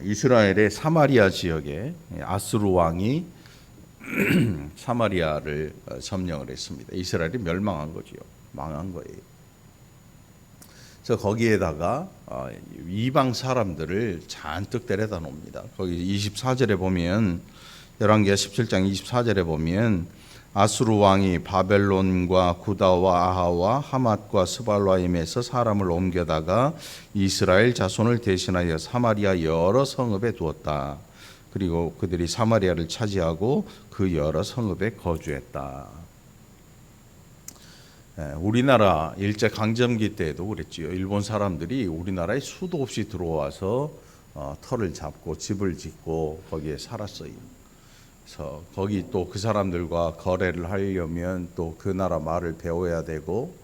이스라엘의 사마리아 지역에 아수르 왕이 사마리아를 점령을 했습니다. 이스라엘이 멸망한 거지요. 망한 거예요. 그래서 거기에다가 이방 사람들을 잔뜩 데려다 놓습니다. 거기 24절에 보면, 열왕기하 17장 24절에 보면 아수르 왕이 바벨론과 구다와 아하와 하맛과 스발라임에서 사람을 옮겨다가 이스라엘 자손을 대신하여 사마리아 여러 성읍에 두었다. 그리고 그들이 사마리아를 차지하고 그 여러 성읍에 거주했다. 우리나라 일제 강점기 때에도 그랬지요. 일본 사람들이 우리나라에 수도 없이 들어와서 터를 잡고 집을 짓고 거기에 살았어요. 그래서 거기 또 그 사람들과 거래를 하려면 또 그 나라 말을 배워야 되고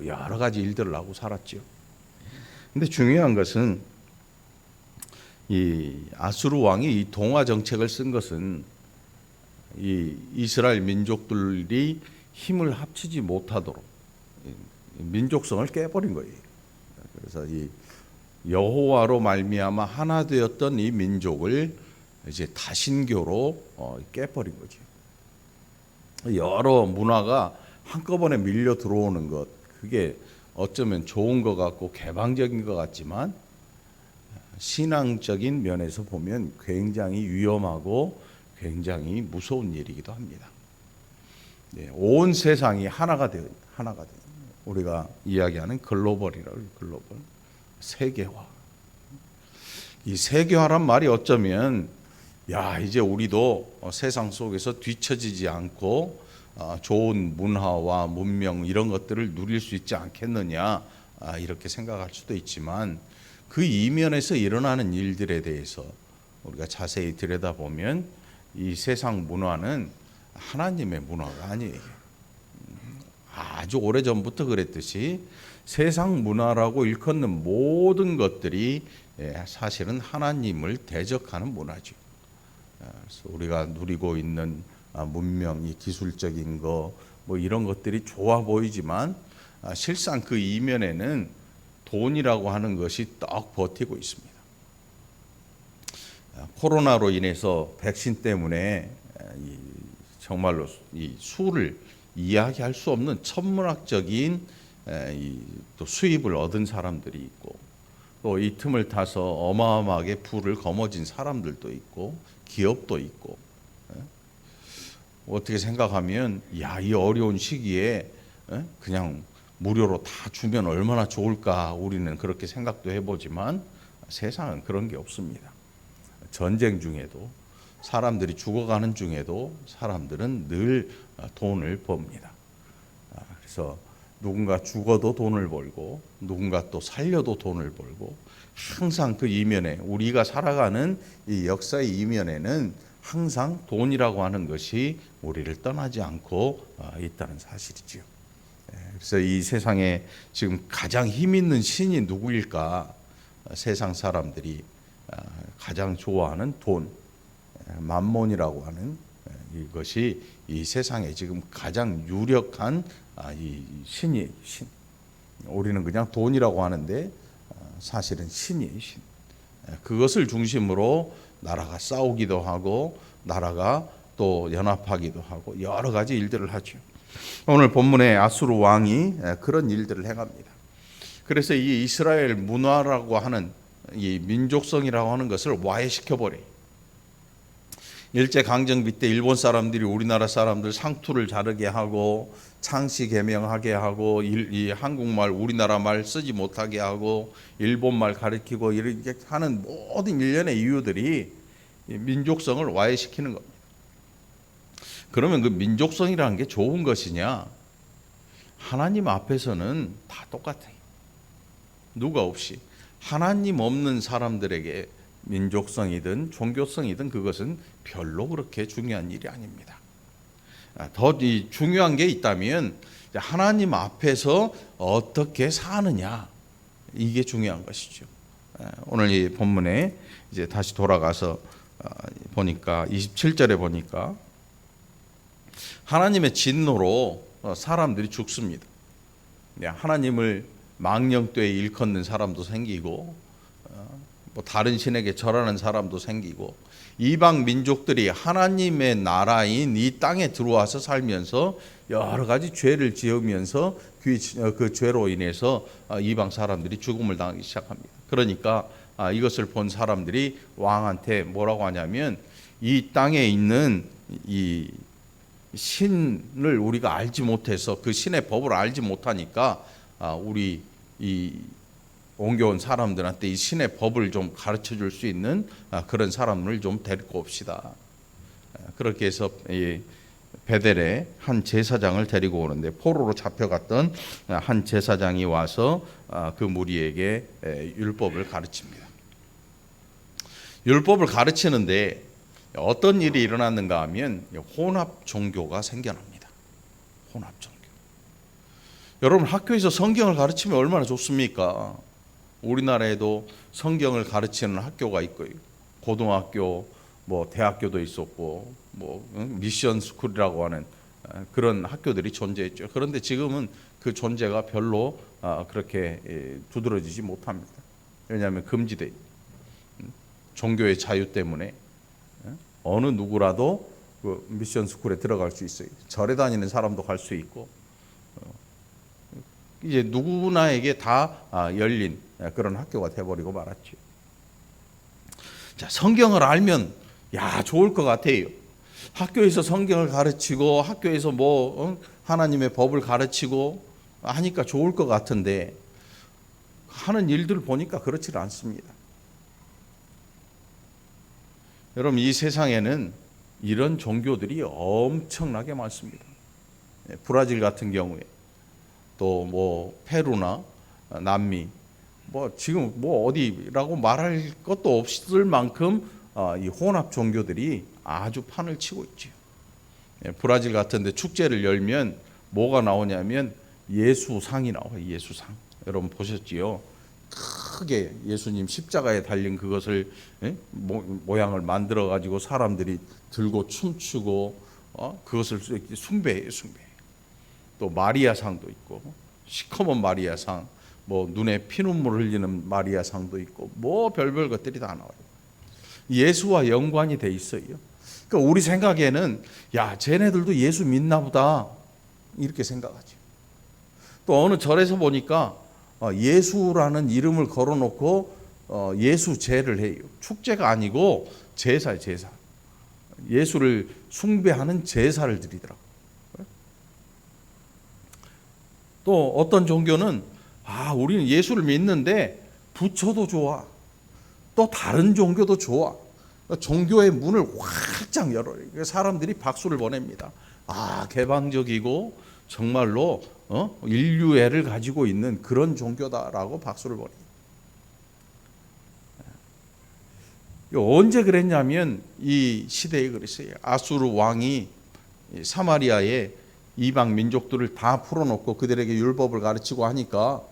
여러 가지 일들을 하고 살았죠. 근데 중요한 것은 이 아수르 왕이 이 동화 정책을 쓴 것은 이 이스라엘 민족들이 힘을 합치지 못하도록 민족성을 깨버린 거예요. 그래서 이 여호와로 말미암아 하나 되었던 이 민족을 이제 다신교로 깨버린 거죠. 여러 문화가 한꺼번에 밀려 들어오는 것, 그게 어쩌면 좋은 것 같고 개방적인 것 같지만 신앙적인 면에서 보면 굉장히 위험하고 굉장히 무서운 일이기도 합니다. 온 세상이 하나가 돼요. 우리가 이야기하는 글로벌이라고 해요. 글로벌 세계화. 이 세계화란 말이 어쩌면 이제 우리도 세상 속에서 뒤처지지 않고 좋은 문화와 문명 이런 것들을 누릴 수 있지 않겠느냐, 이렇게 생각할 수도 있지만 그 이면에서 일어나는 일들에 대해서 우리가 자세히 들여다보면 이 세상 문화는 하나님의 문화가 아니에요. 아주 오래전부터 그랬듯이 세상 문화라고 일컫는 모든 것들이 사실은 하나님을 대적하는 문화죠. 그래서 우리가 누리고 있는 문명, 이 기술적인 거 뭐 이런 것들이 좋아 보이지만 실상 그 이면에는 돈이라고 하는 것이 떡 버티고 있습니다. 코로나로 인해서 백신 때문에 정말로 이 수를 이야기할 수 없는 천문학적인 또 수입을 얻은 사람들이 있고, 또 이 틈을 타서 어마어마하게 부를 거머쥔 사람들도 있고 기업도 있고. 어떻게 생각하면 이 어려운 시기에 그냥 무료로 다 주면 얼마나 좋을까, 우리는 그렇게 생각도 해보지만 세상은 그런 게 없습니다. 전쟁 중에도, 사람들이 죽어가는 중에도 사람들은 늘 돈을 법니다. 그래서 누군가 죽어도 돈을 벌고 누군가 또 살려도 돈을 벌고, 항상 그 이면에, 우리가 살아가는 이 역사의 이면에는 항상 돈이라고 하는 것이 우리를 떠나지 않고 있다는 사실이지요. 그래서 이 세상에 지금 가장 힘 있는 신이 누구일까? 세상 사람들이 가장 좋아하는 돈, 만몬이라고 하는 이것이 이 세상에 지금 가장 유력한 이 신이에요. 신. 우리는 그냥 돈이라고 하는데 사실은 신이에요. 신. 그것을 중심으로 나라가 싸우기도 하고 나라가 또 연합하기도 하고 여러 가지 일들을 하죠. 오늘 본문에 아수르 왕이 그런 일들을 해갑니다. 그래서 이 이스라엘 문화라고 하는 이 민족성이라고 하는 것을 와해시켜버려요. 일제강점기 때 일본 사람들이 우리나라 사람들 상투를 자르게 하고 창씨 개명하게 하고 이 한국말, 우리나라 말 쓰지 못하게 하고 일본말 가르치고 이렇게 하는 모든 일련의 이유들이 민족성을 와해시키는 겁니다. 그러면 그 민족성이라는 게 좋은 것이냐? 하나님 앞에서는 다 똑같아요. 누가 없이. 하나님 없는 사람들에게 민족성이든 종교성이든 그것은 별로 그렇게 중요한 일이 아닙니다. 더 중요한 게 있다면 하나님 앞에서 어떻게 사느냐, 이게 중요한 것이죠. 오늘 이 본문에 이제 다시 돌아가서 보니까 27절에 보니까 하나님의 진노로 사람들이 죽습니다. 하나님을 망령되이 일컫는 사람도 생기고 뭐 다른 신에게 절하는 사람도 생기고, 이방 민족들이 하나님의 나라인 이 땅에 들어와서 살면서 여러 가지 죄를 지으면서 그 죄로 인해서 이방 사람들이 죽음을 당하기 시작합니다. 그러니까 이것을 본 사람들이 왕한테 뭐라고 하냐면, 이 땅에 있는 이 신을 우리가 알지 못해서, 그 신의 법을 알지 못하니까 우리 이 옮겨온 사람들한테 이 신의 법을 좀 가르쳐 줄 수 있는 그런 사람을 좀 데리고 옵시다. 그렇게 해서 베델에 한 제사장을 데리고 오는데, 포로로 잡혀갔던 한 제사장이 와서 그 무리에게 율법을 가르칩니다. 율법을 가르치는데 어떤 일이 일어났는가 하면 혼합 종교가 생겨납니다. 혼합 종교. 여러분, 학교에서 성경을 가르치면 얼마나 좋습니까? 우리나라에도 성경을 가르치는 학교가 있고요. 고등학교, 뭐 대학교도 있었고, 뭐 미션 스쿨이라고 하는 그런 학교들이 존재했죠. 그런데 지금은 그 존재가 별로 그렇게 두드러지지 못합니다. 왜냐하면 금지돼 있고, 종교의 자유 때문에 어느 누구라도 그 미션 스쿨에 들어갈 수 있어요. 절에 다니는 사람도 갈 수 있고, 이제 누구나에게 다 열린 그런 학교가 돼버리고 말았죠. 자, 성경을 알면 좋을 것 같아요. 학교에서 성경을 가르치고 학교에서 하나님의 법을 가르치고 하니까 좋을 것 같은데, 하는 일들 보니까 그렇지 않습니다. 여러분, 이 세상에는 이런 종교들이 엄청나게 많습니다. 브라질 같은 경우에, 또 페루나 남미, 지금 어디라고 말할 것도 없을 만큼 이 혼합 종교들이 아주 판을 치고 있죠. 브라질 같은데 축제를 열면 뭐가 나오냐면 예수상이 나와요. 예수상. 여러분 보셨지요? 크게 예수님 십자가에 달린 그것을 모양을 만들어 가지고 사람들이 들고 춤추고 그것을 숭배해요. 또 마리아상도 있고, 시커먼 마리아상, 눈에 피눈물 흘리는 마리아상도 있고, 별별 것들이 다 나와요. 예수와 연관이 돼 있어요. 그러니까 우리 생각에는 쟤네들도 예수 믿나 보다 이렇게 생각하죠. 또 어느 절에서 보니까 예수라는 이름을 걸어놓고 예수제를 해요. 축제가 아니고 제사예요, 제사. 예수를 숭배하는 제사를 드리더라고요. 또 어떤 종교는 우리는 예수를 믿는데 부처도 좋아, 또 다른 종교도 좋아. 종교의 문을 활짝 열어요. 사람들이 박수를 보냅니다. 개방적이고 정말로 인류애를 가지고 있는 그런 종교다라고 박수를 보내요. 언제 그랬냐면 이 시대에 그랬어요. 아수르 왕이 사마리아에 이방 민족들을 다 풀어놓고 그들에게 율법을 가르치고 하니까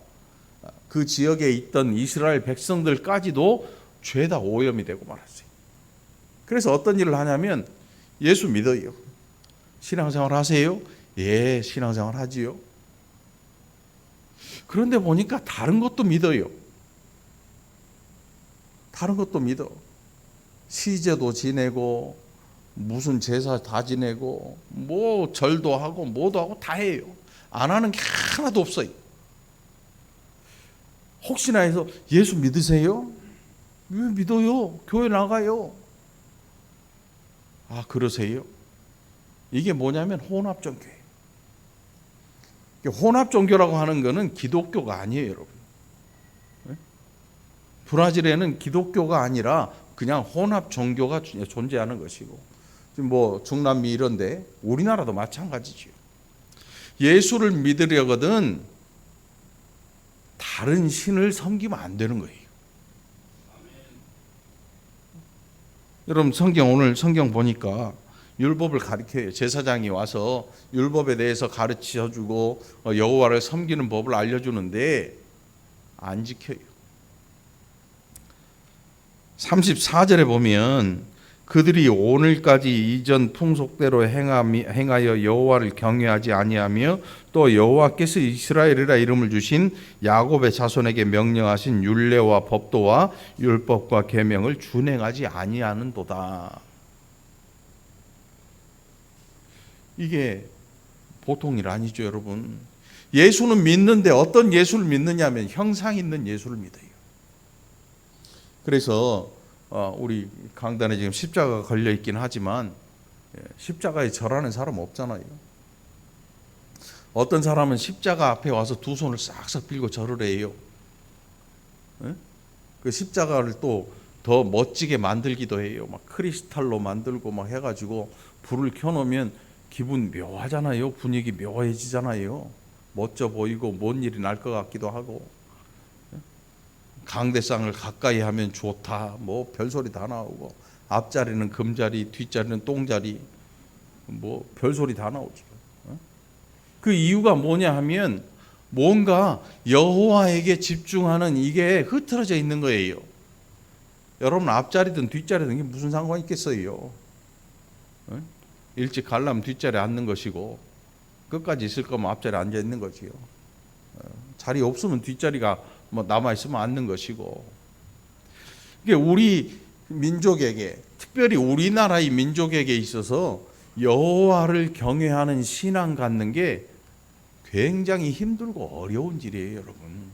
그 지역에 있던 이스라엘 백성들까지도 죄다 오염이 되고 말았어요. 그래서 어떤 일을 하냐면, 예수 믿어요. 신앙생활 하세요? 예, 신앙생활 하지요. 그런데 보니까 다른 것도 믿어요. 다른 것도 믿어. 시제도 지내고 무슨 제사 다 지내고 절도 하고 뭐도 하고 다 해요. 안 하는 게 하나도 없어요. 혹시나 해서 예수 믿으세요? 왜 믿어요? 교회 나가요. 그러세요? 이게 뭐냐면 혼합 종교예요. 혼합 종교라고 하는 거는 기독교가 아니에요, 여러분. 브라질에는 기독교가 아니라 그냥 혼합 종교가 존재하는 것이고, 지금 중남미 이런데 우리나라도 마찬가지죠. 예수를 믿으려거든 다른 신을 섬기면 안 되는 거예요. 여러분, 오늘 성경 보니까 율법을 가르쳐요. 제사장이 와서 율법에 대해서 가르쳐주고 여호와를 섬기는 법을 알려주는데 안 지켜요. 34절에 보면 그들이 오늘까지 이전 풍속대로 행하여 여호와를 경외하지 아니하며 또 여호와께서 이스라엘이라 이름을 주신 야곱의 자손에게 명령하신 율례와 법도와 율법과 계명을 준행하지 아니하는도다. 이게 보통 일 아니죠, 여러분. 예수는 믿는데 어떤 예수를 믿느냐면 형상 있는 예수를 믿어요. 그래서 우리 강단에 지금 십자가가 걸려 있긴 하지만 십자가에 절하는 사람 없잖아요. 어떤 사람은 십자가 앞에 와서 두 손을 싹싹 빌고 절을 해요. 그 십자가를 또 더 멋지게 만들기도 해요. 막 크리스탈로 만들고 막 해가지고 불을 켜놓으면 기분 묘하잖아요. 분위기 묘해지잖아요. 멋져 보이고 뭔 일이 날 것 같기도 하고, 강대상을 가까이 하면 좋다, 뭐 별소리 다 나오고, 앞자리는 금자리, 뒷자리는 똥자리, 뭐 별소리 다 나오죠. 그 이유가 뭐냐 하면 뭔가 여호와에게 집중하는 이게 흐트러져 있는 거예요. 여러분, 앞자리든 뒷자리든 이게 무슨 상관이 있겠어요? 일찍 가려면 뒷자리에 앉는 것이고, 끝까지 있을 거면 앞자리에 앉아 있는 거지요. 자리 없으면 뒷자리가 뭐 남아 있으면 앉는 것이고. 이게 우리 민족에게, 특별히 우리나라의 민족에게 있어서 여호와를 경외하는 신앙 갖는 게 굉장히 힘들고 어려운 일이에요, 여러분.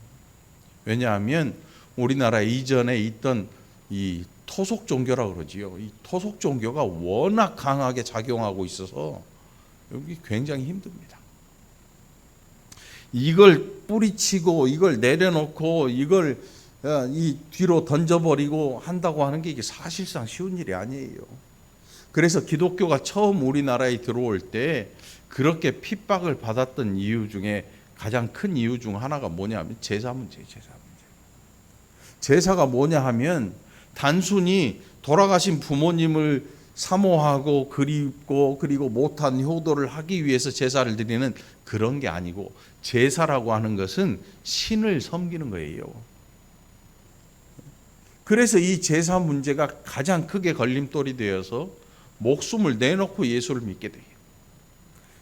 왜냐하면 우리나라 이전에 있던 이 토속 종교라 그러지요. 이 토속 종교가 워낙 강하게 작용하고 있어서 여기 굉장히 힘듭니다. 이걸 뿌리치고 이걸 내려놓고 이걸 이 뒤로 던져버리고 한다고 하는 게 이게 사실상 쉬운 일이 아니에요. 그래서 기독교가 처음 우리나라에 들어올 때 그렇게 핍박을 받았던 이유 중에 가장 큰 이유 중 하나가 뭐냐 하면 제사 문제예요. 제사 문제. 제사가 뭐냐 하면 단순히 돌아가신 부모님을 사모하고 그립고 그리고 못한 효도를 하기 위해서 제사를 드리는 그런 게 아니고, 제사라고 하는 것은 신을 섬기는 거예요. 그래서 이 제사 문제가 가장 크게 걸림돌이 되어서 목숨을 내놓고 예수를 믿게 돼요.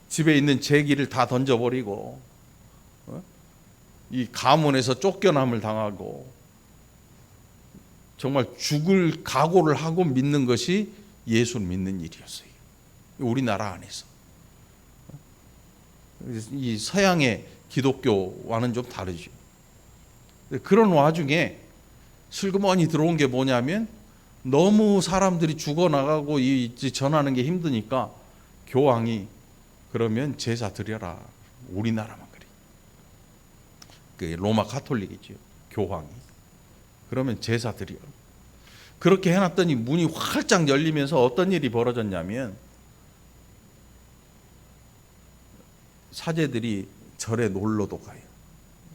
집에 있는 제기를 다 던져버리고 이 가문에서 쫓겨남을 당하고 정말 죽을 각오를 하고 믿는 것이 예수를 믿는 일이었어요. 우리나라 안에서. 이 서양의 기독교와는 좀 다르죠. 그런 와중에 슬그머니 들어온 게 뭐냐면 너무 사람들이 죽어나가고 전하는 게 힘드니까 교황이 그러면 제사 드려라. 우리나라만 그래. 로마 가톨릭이죠. 교황이. 그러면 제사 드려. 그렇게 해놨더니 문이 활짝 열리면서 어떤 일이 벌어졌냐면 사제들이 절에 놀러도 가요.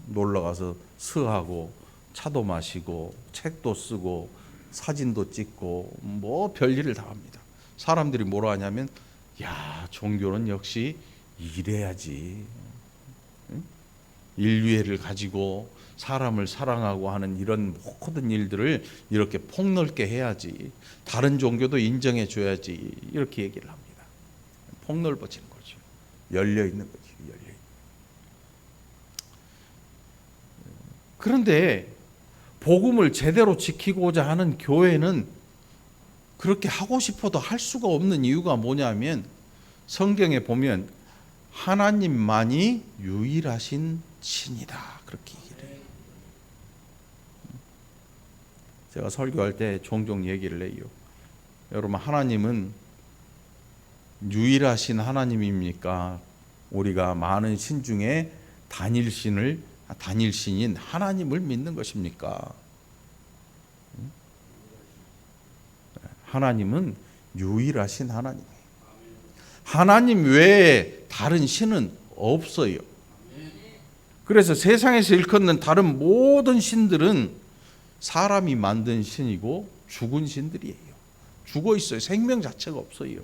놀러 가서 스하고 차도 마시고 책도 쓰고 사진도 찍고 뭐 별일을 다 합니다. 사람들이 뭐라 하냐면 야, 종교는 역시 이래야지. 인류애를 가지고 사람을 사랑하고 하는 이런 모든 일들을 이렇게 폭넓게 해야지. 다른 종교도 인정해 줘야지. 이렇게 얘기를 합니다. 폭넓어지는 거죠. 열려 있는 거죠. 열려 있는. 그런데 복음을 제대로 지키고자 하는 교회는 그렇게 하고 싶어도 할 수가 없는 이유가 뭐냐면 성경에 보면 하나님만이 유일하신 신이다. 그렇게 얘기를 해요. 제가 설교할 때 종종 얘기를 해요. 여러분, 하나님은 유일하신 하나님입니까? 우리가 많은 신 중에 단일신인 하나님을 믿는 것입니까? 하나님은 유일하신 하나님이에요. 하나님 외에 다른 신은 없어요. 그래서 세상에서 일컫는 다른 모든 신들은 사람이 만든 신이고 죽은 신들이에요. 죽어 있어요. 생명 자체가 없어요.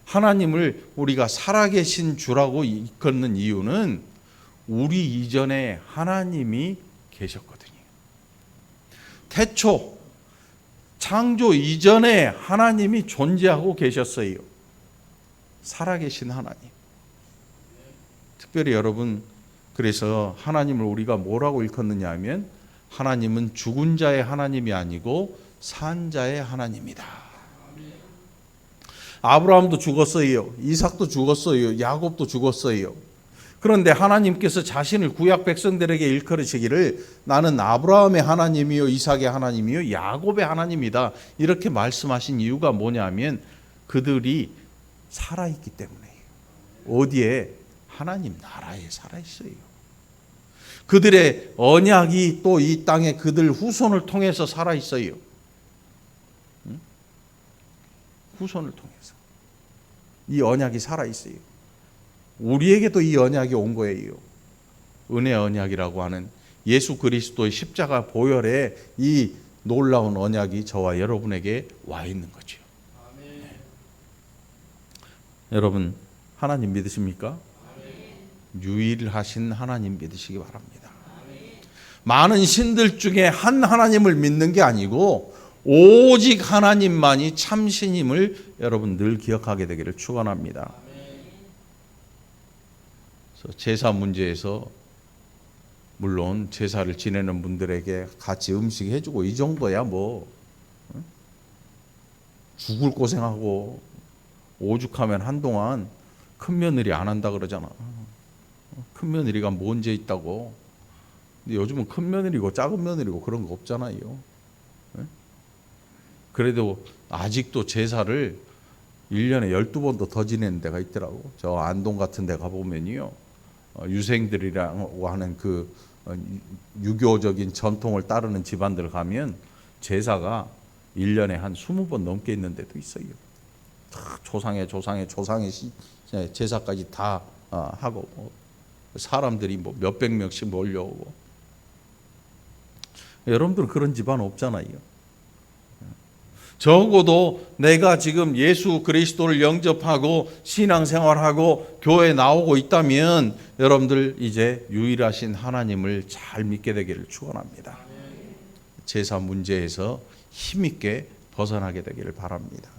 하나님을 우리가 살아계신 주라고 일컫는 이유는 우리 이전에 하나님이 계셨거든요. 태초 창조 이전에 하나님이 존재하고 계셨어요. 살아계신 하나님. 특별히 여러분, 그래서 하나님을 우리가 뭐라고 일컫느냐 하면 하나님은 죽은 자의 하나님이 아니고 산 자의 하나님이다. 아브라함도 죽었어요. 이삭도 죽었어요. 야곱도 죽었어요. 그런데 하나님께서 자신을 구약 백성들에게 일컬으시기를 나는 아브라함의 하나님이요 이삭의 하나님이요 야곱의 하나님이다. 이렇게 말씀하신 이유가 뭐냐면 그들이 살아있기 때문에요. 어디에? 하나님 나라에 살아있어요. 그들의 언약이 또 이 땅에 그들 후손을 통해서 살아있어요. 후손을 통해서 이 언약이 살아있어요. 우리에게도 이 언약이 온 거예요. 은혜 언약이라고 하는 예수 그리스도의 십자가 보혈에 이 놀라운 언약이 저와 여러분에게 와 있는 거죠. 네. 여러분 하나님 믿으십니까? 유일하신 하나님 믿으시기 바랍니다. 많은 신들 중에 한 하나님을 믿는 게 아니고 오직 하나님만이 참신임을 여러분 늘 기억하게 되기를 축원합니다. 제사 문제에서 물론 제사를 지내는 분들에게 같이 음식 해주고 이 정도야 뭐 죽을 고생하고 오죽하면 한동안 큰 며느리 안 한다 그러잖아. 큰 며느리가 뭔 죄 있다고. 근데 요즘은 큰 며느리고 작은 며느리고 그런 거 없잖아요. 그래도 아직도 제사를 1년에 12번도 더 지내는 데가 있더라고. 저 안동 같은 데 가보면요. 유생들이라고 하는 그 유교적인 전통을 따르는 집안들 가면 제사가 1년에 한 20번 넘게 있는 데도 있어요. 조상의 제사까지 다 하고 사람들이 뭐 몇백 명씩 몰려오고. 여러분들 그런 집안 없잖아요. 적어도 내가 지금 예수 그리스도를 영접하고 신앙생활하고 교회 나오고 있다면 여러분들 이제 유일하신 하나님을 잘 믿게 되기를 축원합니다. 제사 문제에서 힘있게 벗어나게 되기를 바랍니다.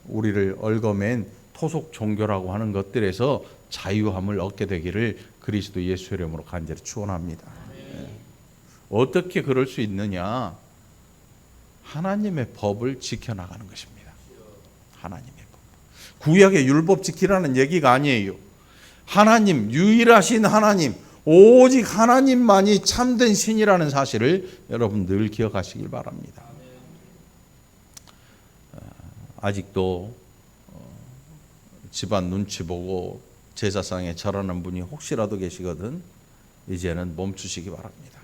우리를 얽어맨 토속 종교라고 하는 것들에서 자유함을 얻게 되기를 그리스도 예수 이름으로 간절히 축원합니다. 어떻게 그럴 수 있느냐? 하나님의 법을 지켜나가는 것입니다. 하나님의 법. 구약의 율법 지키라는 얘기가 아니에요. 하나님, 유일하신 하나님, 오직 하나님만이 참된 신이라는 사실을 여러분 늘 기억하시길 바랍니다. 아직도 집안 눈치 보고 제사상에 절하는 분이 혹시라도 계시거든 이제는 멈추시기 바랍니다.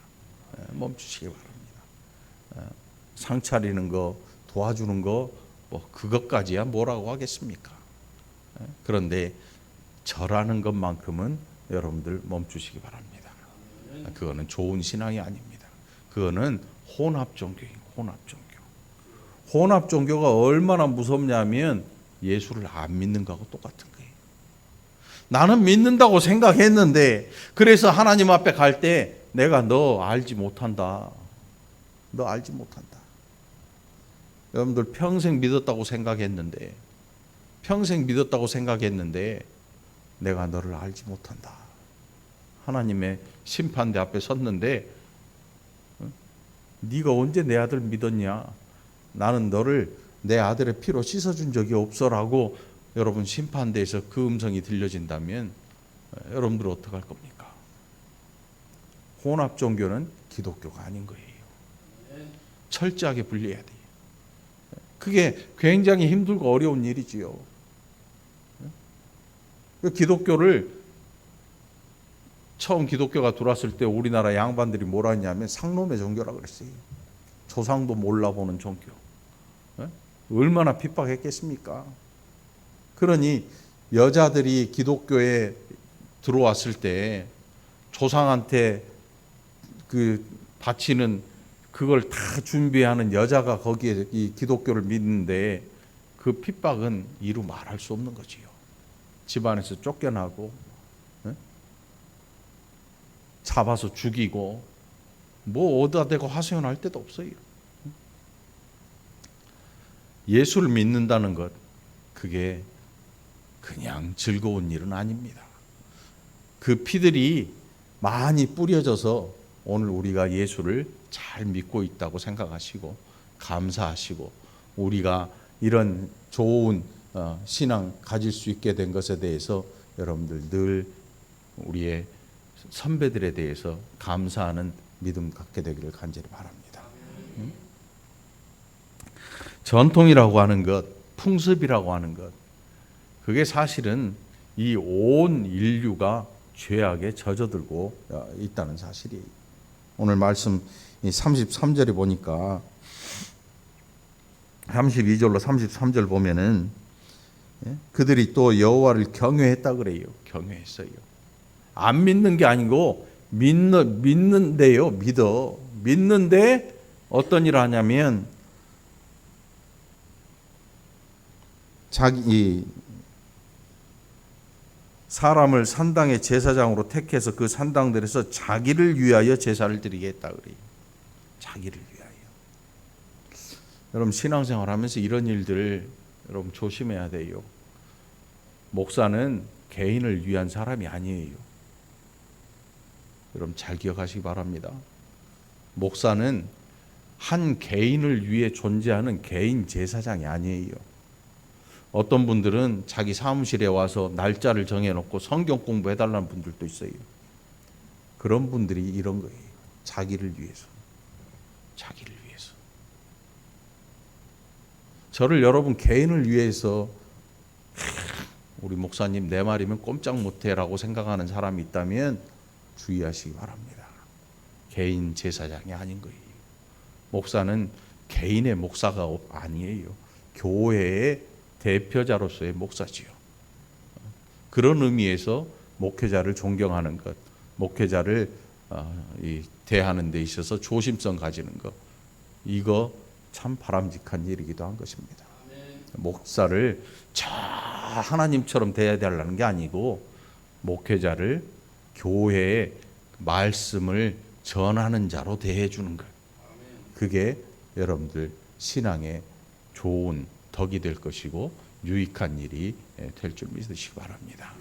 멈추시기 바랍니다. 상 차리는 거 도와주는 거 뭐 그것까지야 뭐라고 하겠습니까? 그런데 절하는 것만큼은 여러분들 멈추시기 바랍니다. 그거는 좋은 신앙이 아닙니다. 그거는 혼합 종교예요. 혼합 종교. 혼합 종교가 얼마나 무섭냐면 예수를 안 믿는 거하고 똑같은 거예요. 나는 믿는다고 생각했는데 그래서 하나님 앞에 갈 때 내가 너 알지 못한다. 너 알지 못한다. 여러분들 평생 믿었다고 생각했는데 내가 너를 알지 못한다. 하나님의 심판대 앞에 섰는데 네가 언제 내 아들 믿었냐? 나는 너를 내 아들의 피로 씻어준 적이 없어라고 여러분 심판대에서 그 음성이 들려진다면 여러분들 어떡할 겁니까? 혼합 종교는 기독교가 아닌 거예요. 철저하게 분리해야 돼요. 그게 굉장히 힘들고 어려운 일이지요. 기독교를 처음 기독교가 들어왔을 때 우리나라 양반들이 뭐라 했냐면 상놈의 종교라고 그랬어요. 조상도 몰라보는 종교. 얼마나 핍박했겠습니까? 그러니 여자들이 기독교에 들어왔을 때 조상한테 그 바치는 그걸 다 준비하는 여자가 거기에 이 기독교를 믿는데 그 핍박은 이루 말할 수 없는 거지요. 집안에서 쫓겨나고 잡아서 죽이고 뭐 어디다 대고 하소연할 데도 없어요. 예수를 믿는다는 것, 그게 그냥 즐거운 일은 아닙니다. 그 피들이 많이 뿌려져서 오늘 우리가 예수를 잘 믿고 있다고 생각하시고 감사하시고 우리가 이런 좋은 신앙 가질 수 있게 된 것에 대해서 여러분들 늘 우리의 선배들에 대해서 감사하는 믿음 갖게 되기를 간절히 바랍니다. 전통이라고 하는 것, 풍습이라고 하는 것, 그게 사실은 이 온 인류가 죄악에 젖어들고 있다는 사실이에요. 오늘 말씀 33절에 보니까 32절로 33절 보면은 그들이 또 여호와를 경외했다 그래요. 경외했어요. 안 믿는 게 아니고 믿는데요. 믿는데 어떤 일을 하냐면 자기 사람을 산당의 제사장으로 택해서 그 산당들에서 자기를 위하여 제사를 드리게 했다 그래요. 자기를 위하여. 여러분 신앙생활 하면서 이런 일들 여러분 조심해야 돼요. 목사는 개인을 위한 사람이 아니에요. 여러분 잘 기억하시기 바랍니다. 목사는 한 개인을 위해 존재하는 개인 제사장이 아니에요. 어떤 분들은 자기 사무실에 와서 날짜를 정해놓고 성경 공부해달라는 분들도 있어요. 그런 분들이 이런 거예요. 자기를 위해서. 자기를 위해서. 저를 여러분 개인을 위해서 우리 목사님 내 말이면 꼼짝 못해라고 생각하는 사람이 있다면 주의하시기 바랍니다. 개인 제사장이 아닌 거예요. 목사는 개인의 목사가 아니에요. 교회의 대표자로서의 목사지요. 그런 의미에서 목회자를 존경하는 것, 목회자를 대하는 데 있어서 조심성 가지는 것, 이거 참 바람직한 일이기도 한 것입니다. 목사를 저 하나님처럼 대해야 되는 게 아니고 목회자를 교회의 말씀을 전하는 자로 대해주는 것, 그게 여러분들 신앙의 좋은 덕이 될 것이고 유익한 일이 될 줄 믿으시기 바랍니다.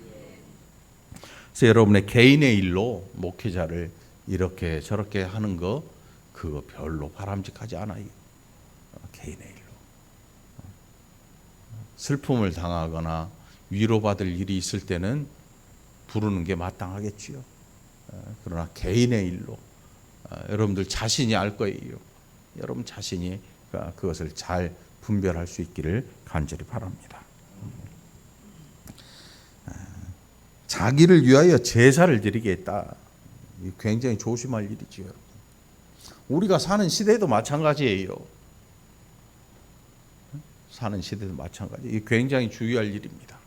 그래서 여러분의 개인의 일로 목회자를 이렇게 저렇게 하는 거 그거 별로 바람직하지 않아요. 개인의 일로. 슬픔을 당하거나 위로받을 일이 있을 때는 부르는 게 마땅하겠지요. 그러나 개인의 일로 여러분들 자신이 알 거예요. 여러분 자신이 그것을 잘 분별할 수 있기를 간절히 바랍니다. 자기를 위하여 제사를 드리게 했다. 굉장히 조심할 일이지요. 우리가 사는 시대도 마찬가지예요. 사는 시대도 마찬가지. 이 굉장히 주의할 일입니다.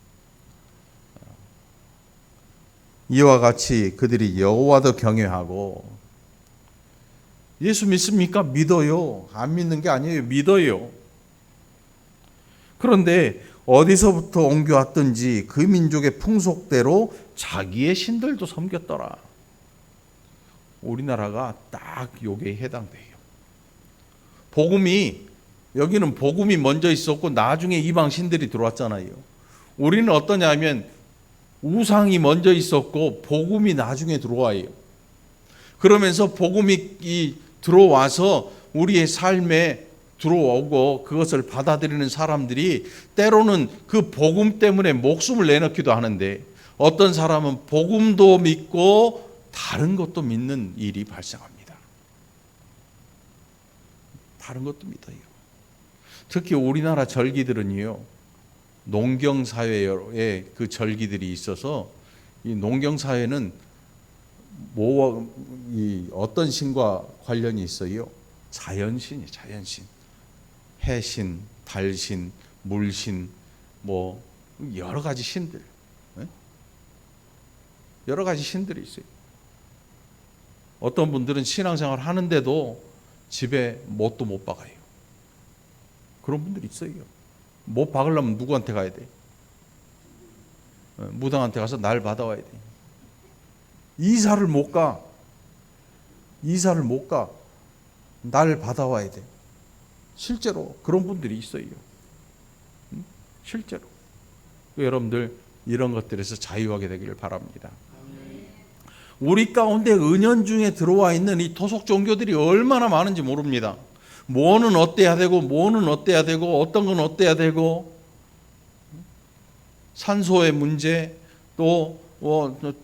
이와 같이 그들이 여호와도 경외하고 예수 믿습니까? 믿어요. 안 믿는 게 아니에요. 믿어요. 그런데 어디서부터 옮겨왔든지 그 민족의 풍속대로 자기의 신들도 섬겼더라. 우리나라가 딱 요게 해당돼요. 여기는 복음이 먼저 있었고 나중에 이방 신들이 들어왔잖아요. 우리는 어떠냐면 우상이 먼저 있었고 복음이 나중에 들어와요. 그러면서 복음이 들어와서 우리의 삶에 들어오고 그것을 받아들이는 사람들이 때로는 그 복음 때문에 목숨을 내놓기도 하는데 어떤 사람은 복음도 믿고 다른 것도 믿는 일이 발생합니다. 다른 것도 믿어요. 특히 우리나라 절기들은요, 농경사회에 그 절기들이 있어서 이 농경사회는 어떤 신과 관련이 있어요? 자연신이 자연신. 해신, 달신, 물신, 뭐 여러 가지 신들, 여러 가지 신들이 있어요. 어떤 분들은 신앙생활 하는데도 집에 못도 못 박아요. 그런 분들이 있어요. 못 박으려면 누구한테 가야 돼? 무당한테 가서 날 받아와야 돼. 이사를 못 가. 날 받아와야 돼. 실제로 그런 분들이 있어요. 실제로. 여러분들 이런 것들에서 자유하게 되기를 바랍니다. 우리 가운데 은연중에 들어와 있는 이 토속 종교들이 얼마나 많은지 모릅니다. 뭐는 어때야 되고 뭐는 어때야 되고 어떤 건 어때야 되고, 산소의 문제, 또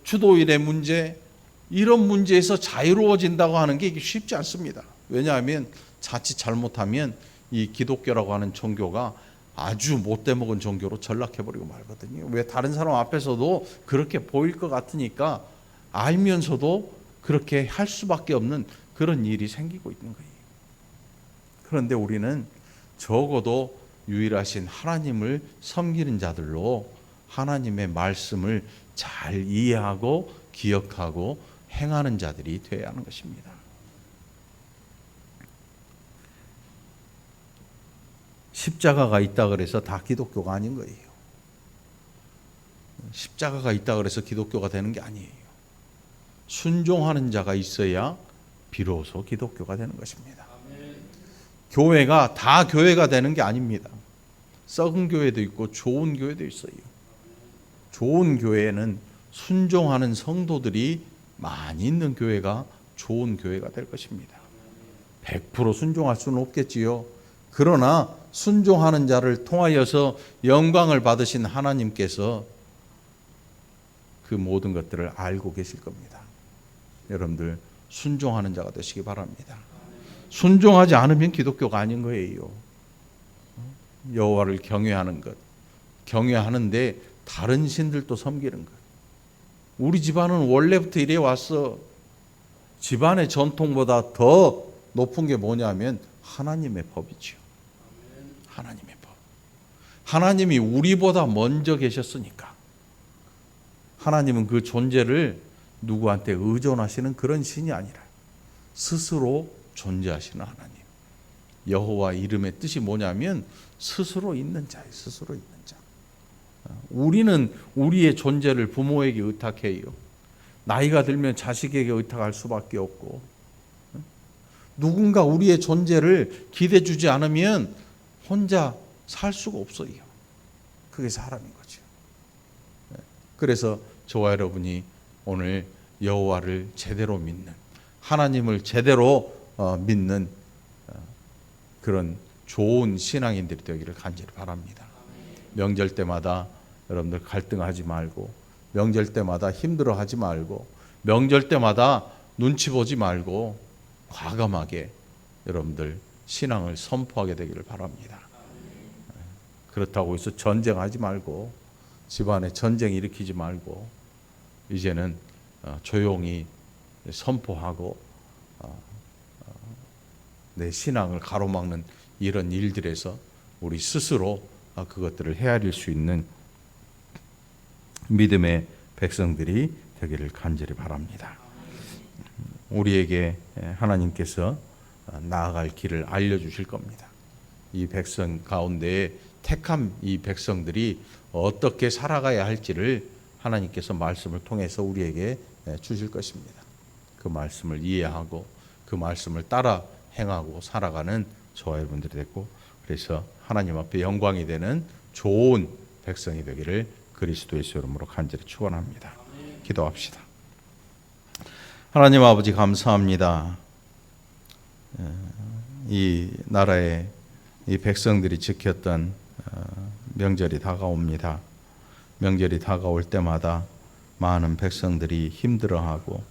추도일의 문제, 이런 문제에서 자유로워진다고 하는 게 쉽지 않습니다. 왜냐하면 자칫 잘못하면 이 기독교라고 하는 종교가 아주 못돼 먹은 종교로 전락해버리고 말거든요. 왜? 다른 사람 앞에서도 그렇게 보일 것 같으니까 알면서도 그렇게 할 수밖에 없는 그런 일이 생기고 있는 거예요. 그런데 우리는 적어도 유일하신 하나님을 섬기는 자들로 하나님의 말씀을 잘 이해하고 기억하고 행하는 자들이 되어야 하는 것입니다. 십자가가 있다 그래서 다 기독교가 아닌 거예요. 십자가가 있다 그래서 기독교가 되는 게 아니에요. 순종하는 자가 있어야 비로소 기독교가 되는 것입니다. 교회가 다 교회가 되는 게 아닙니다. 썩은 교회도 있고 좋은 교회도 있어요. 좋은 교회는 순종하는 성도들이 많이 있는 교회가 좋은 교회가 될 것입니다. 100% 순종할 수는 없겠지요. 그러나 순종하는 자를 통하여서 영광을 받으신 하나님께서 그 모든 것들을 알고 계실 겁니다. 여러분들 순종하는 자가 되시기 바랍니다. 순종하지 않으면 기독교가 아닌 거예요. 여호와를 경외하는 것, 경외하는데 다른 신들도 섬기는 것. 우리 집안은 원래부터 이래 왔어. 집안의 전통보다 더 높은 게 뭐냐면 하나님의 법이죠. 하나님의 법. 하나님이 우리보다 먼저 계셨으니까. 하나님은 그 존재를 누구한테 의존하시는 그런 신이 아니라 스스로 존재하시는 하나님. 여호와 이름의 뜻이 뭐냐면 스스로 있는 자예요. 스스로 있는 자. 우리는 우리의 존재를 부모에게 의탁해요. 나이가 들면 자식에게 의탁할 수밖에 없고, 누군가 우리의 존재를 기대 주지 않으면 혼자 살 수가 없어요. 그게 사람인 거죠. 그래서 저와 여러분이 오늘 여호와를 제대로 믿는, 하나님을 제대로 믿는 그런 좋은 신앙인들이 되기를 간절히 바랍니다. 명절 때마다 여러분들 갈등하지 말고, 명절 때마다 힘들어하지 말고, 명절 때마다 눈치 보지 말고 과감하게 여러분들 신앙을 선포하게 되기를 바랍니다. 그렇다고 해서 전쟁하지 말고, 집안에 전쟁 일으키지 말고, 이제는 조용히 선포하고 내 신앙을 가로막는 이런 일들에서 우리 스스로 그것들을 헤아릴 수 있는 믿음의 백성들이 되기를 간절히 바랍니다. 우리에게 하나님께서 나아갈 길을 알려주실 겁니다. 이 백성 가운데 택한 이 백성들이 어떻게 살아가야 할지를 하나님께서 말씀을 통해서 우리에게 주실 것입니다. 그 말씀을 이해하고 그 말씀을 따라 행하고 살아가는 저와 여러분들이 됐고, 그래서 하나님 앞에 영광이 되는 좋은 백성이 되기를 그리스도 예수의 이름으로 간절히 축원합니다. 기도합시다. 하나님 아버지 감사합니다. 이 나라의 이 백성들이 지켰던 명절이 다가옵니다. 명절이 다가올 때마다 많은 백성들이 힘들어하고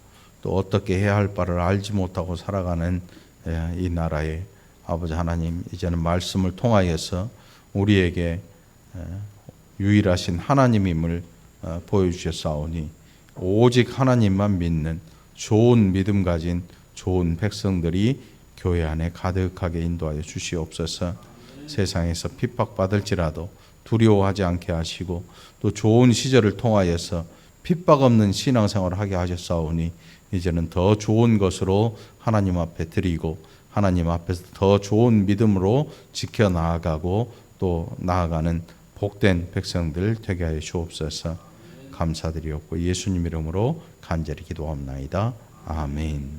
또 어떻게 해야 할 바를 알지 못하고 살아가는 이 나라에 아버지 하나님, 이제는 말씀을 통하여서 우리에게 유일하신 하나님임을 보여주셨사오니 오직 하나님만 믿는 좋은 믿음 가진 좋은 백성들이 교회 안에 가득하게 인도하여 주시옵소서. 세상에서 핍박받을지라도 두려워하지 않게 하시고 또 좋은 시절을 통하여서 핍박 없는 신앙생활을 하게 하셨사오니 이제는 더 좋은 것으로 하나님 앞에 드리고 하나님 앞에서 더 좋은 믿음으로 지켜나가고 또 나아가는 복된 백성들 되게 하여 주옵소서. 감사드리옵고 예수님 이름으로 간절히 기도합나이다. 아멘.